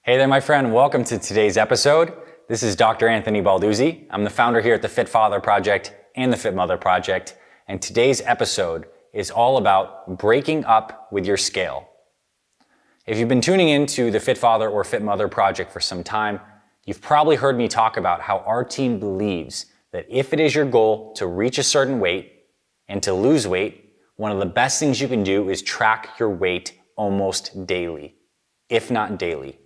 Hey there, my friend. Welcome to today's episode. This is Dr. Anthony Balduzzi. I'm the founder here at the Fit Father Project and the Fit Mother Project. And today's episode is all about breaking up with your scale. If you've been tuning into the Fit Father or Fit Mother Project for some time, you've probably heard me talk about how our team believes that if it is your goal to reach a certain weight and to lose weight, one of the best things you can do is track your weight almost daily, if not daily.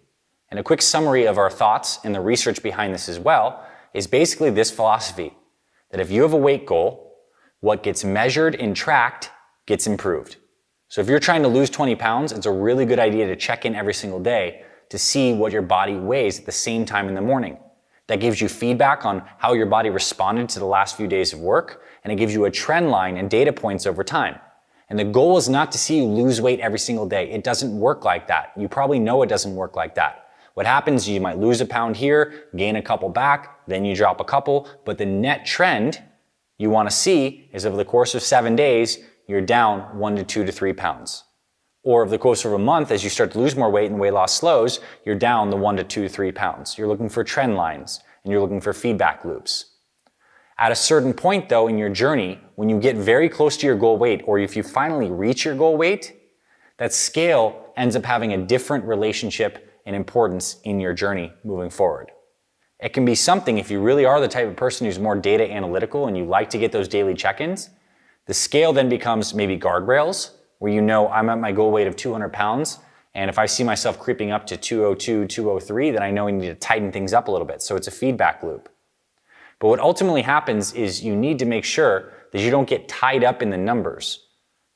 And a quick summary of our thoughts and the research behind this as well is basically this philosophy, that if you have a weight goal, what gets measured and tracked gets improved. So if you're trying to lose 20 pounds, it's a really good idea to check in every single day to see what your body weighs at the same time in the morning. That gives you feedback on how your body responded to the last few days of work, and it gives you a trend line and data points over time. And the goal is not to see you lose weight every single day. It doesn't work like that. You probably know it doesn't work like that. What happens is you might lose a pound here, gain a couple back, then you drop a couple, but the net trend you want to see is over the course of 7 days, you're down 1 to 2 to 3 pounds. Or over the course of a month, as you start to lose more weight and weight loss slows, you're down the 1 to 2 to 3 pounds. You're looking for trend lines and you're looking for feedback loops. At a certain point though in your journey, when you get very close to your goal weight, or if you finally reach your goal weight, that scale ends up having a different relationship and importance in your journey moving forward. It can be something, if you really are the type of person who's more data analytical and you like to get those daily check-ins, the scale then becomes maybe guardrails, where you know I'm at my goal weight of 200 pounds, and if I see myself creeping up to 202, 203, then I know I need to tighten things up a little bit. So it's a feedback loop. But what ultimately happens is you need to make sure that you don't get tied up in the numbers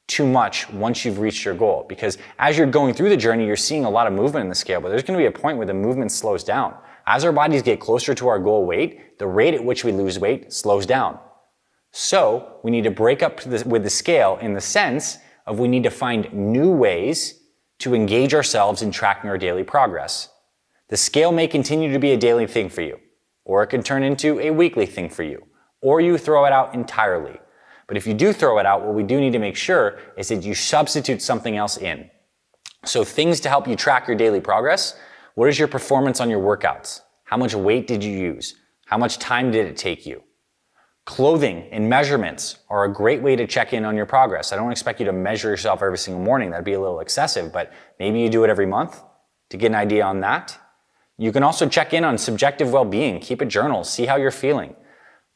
too much once you've reached your goal. Because as you're going through the journey, you're seeing a lot of movement in the scale, but there's going to be a point where the movement slows down. As our bodies get closer to our goal weight, the rate at which we lose weight slows down. So we need to break up with the scale in the sense of we need to find new ways to engage ourselves in tracking our daily progress. The scale may continue to be a daily thing for you, or it can turn into a weekly thing for you, or you throw it out entirely. But if you do throw it out, what we do need to make sure is that you substitute something else in. So things to help you track your daily progress. What is your performance on your workouts? How much weight did you use? How much time did it take you? Clothing and measurements are a great way to check in on your progress. I don't expect you to measure yourself every single morning. That'd be a little excessive, but maybe you do it every month to get an idea on that. You can also check in on subjective well-being. Keep a journal. See how you're feeling.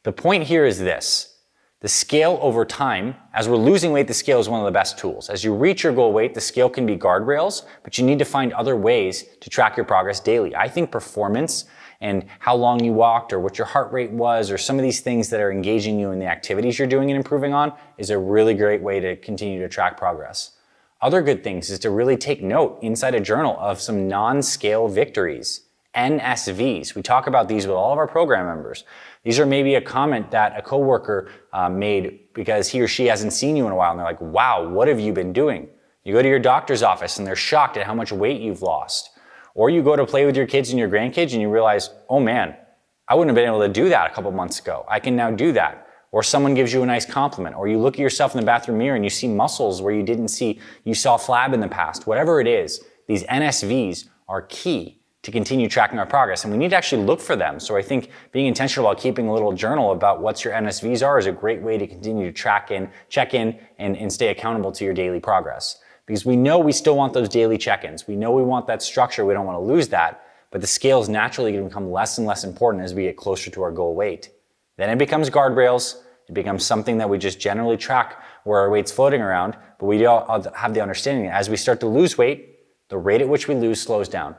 The point here is this. The scale over time, as we're losing weight, the scale is one of the best tools. As you reach your goal weight, the scale can be guardrails, but you need to find other ways to track your progress daily. I think performance and how long you walked or what your heart rate was or some of these things that are engaging you in the activities you're doing and improving on is a really great way to continue to track progress. Other good things is to really take note inside a journal of some non-scale victories. NSVs. We talk about these with all of our program members. These are maybe a comment that a coworker made because he or she hasn't seen you in a while and they're like, wow, what have you been doing? You go to your doctor's office and they're shocked at how much weight you've lost. Or you go to play with your kids and your grandkids and you realize, oh man, I wouldn't have been able to do that a couple months ago. I can now do that. Or someone gives you a nice compliment. Or you look at yourself in the bathroom mirror and you see muscles where you saw flab in the past. Whatever it is, these NSVs are key to continue tracking our progress. And we need to actually look for them. So I think being intentional about keeping a little journal about what your NSVs are is a great way to continue to check in, and stay accountable to your daily progress. Because we know we still want those daily check-ins. We know we want that structure. We don't want to lose that. But the scale is naturally going to become less and less important as we get closer to our goal weight. Then it becomes guardrails. It becomes something that we just generally track where our weight's floating around. But we all have the understanding that as we start to lose weight, the rate at which we lose slows down.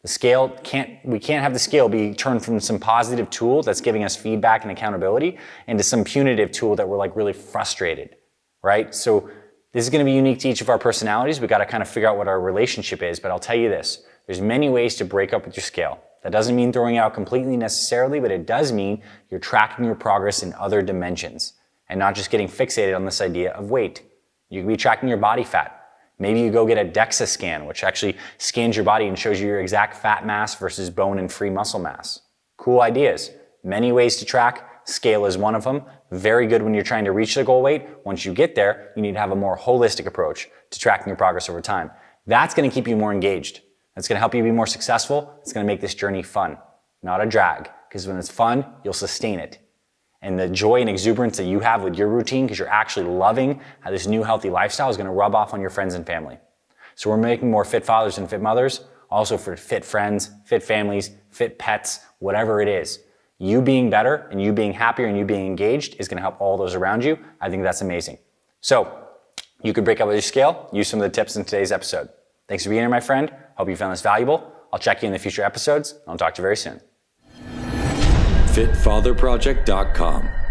We can't have the scale be turned from some positive tool that's giving us feedback and accountability into some punitive tool that we're like really frustrated, right? So this is going to be unique to each of our personalities. We got to kind of figure out what our relationship is, but I'll tell you this, there's many ways to break up with your scale. That doesn't mean throwing it out completely necessarily, but it does mean you're tracking your progress in other dimensions and not just getting fixated on this idea of weight. You can be tracking your body fat. Maybe you go get a DEXA scan, which actually scans your body and shows you your exact fat mass versus bone and free muscle mass. Cool ideas. Many ways to track. Scale is one of them. Very good when you're trying to reach the goal weight. Once you get there, you need to have a more holistic approach to tracking your progress over time. That's going to keep you more engaged. It's going to help you be more successful. It's going to make this journey fun, not a drag. Because when it's fun, you'll sustain it. And the joy and exuberance that you have with your routine, because you're actually loving how this new healthy lifestyle is going to rub off on your friends and family. So we're making more fit fathers and fit mothers, also for fit friends, fit families, fit pets, whatever it is. You being better and you being happier and you being engaged is going to help all those around you. I think that's amazing. So you could break up with your scale, use some of the tips in today's episode. Thanks for being here, my friend. Hope you found this valuable. I'll check you in the future episodes. I'll talk to you very soon. FitFatherProject.com